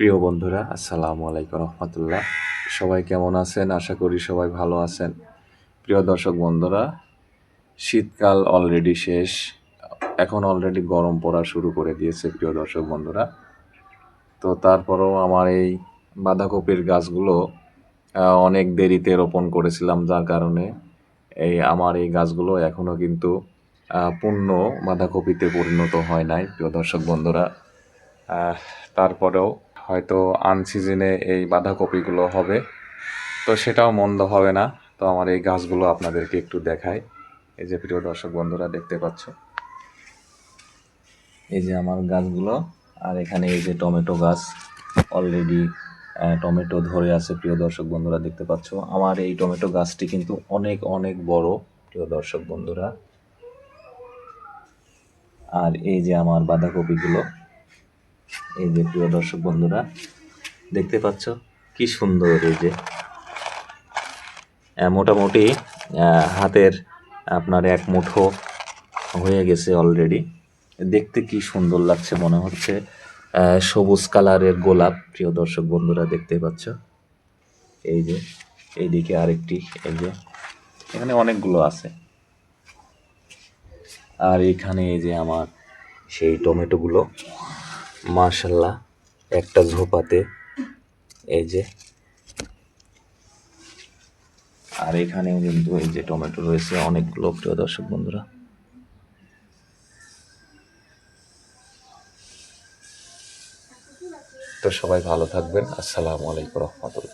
প্রিয় বন্ধুরা, আসসালামু আলাইকুম রহমতুল্লাহ। সবাই কেমন আছেন? আশা করি সবাই ভালো আছেন। প্রিয় দর্শক বন্ধুরা, শীতকাল অলরেডি শেষ। এখন অলরেডি গরম পড়া শুরু করে দিয়েছে প্রিয় দর্শক বন্ধুরা। তো তারপরেও আমার এই বাঁধাকপির গাছগুলো অনেক দেরিতে রোপণ করেছিলাম, যার কারণে আমার এই গাছগুলো এখনও কিন্তু পূর্ণ বাঁধাকপিতে পরিণত হয় নাই প্রিয় দর্শক বন্ধুরা। আহ, তারপরেও হয়তো আনসিজনে এই বাঁধাকপিগুলো হবে, তো সেটাও মন্দ হবে না। তো আমার এই গাছগুলো আপনাদেরকে একটু দেখাই। এই যে প্রিয় দর্শক বন্ধুরা, দেখতে পাচ্ছ এই যে আমার গাছগুলো। আর এখানে এই যে টমেটো গাছ অলরেডি টমেটো ধরে আছে প্রিয় দর্শক বন্ধুরা, দেখতে পাচ্ছ। আমার এই টমেটো গাছটি কিন্তু অনেক অনেক বড় প্রিয় দর্শক বন্ধুরা। আর এই যে আমার বাঁধাকপিগুলো, এই যে প্রিয় দর্শক বন্ধুরা, দেখতে পাচ্ছ কি সুন্দর। এই যে মোটামুটি হাতের আপনার এক মুঠো হয়ে গেছে অলরেডি। দেখতে কি সুন্দর লাগছে, মনে হচ্ছে সবুজ কালারের গোলাপ প্রিয় দর্শক বন্ধুরা, দেখতে পাচ্ছ। এই যে এইদিকে আরেকটি, এই যে এখানে অনেকগুলো আছে। আর এখানে এই যে আমার সেই টমেটোগুলো, মাশাল্লাহ, একটা ঝোপাতে। এই যে আর এখানেও কিন্তু এই যে টমেটো রয়েছে অনেকগুলো প্রিয় দর্শক বন্ধুরা। তো সবাই ভালো থাকবেন। আসসালামু আলাইকুম রহমতুল্লাহ।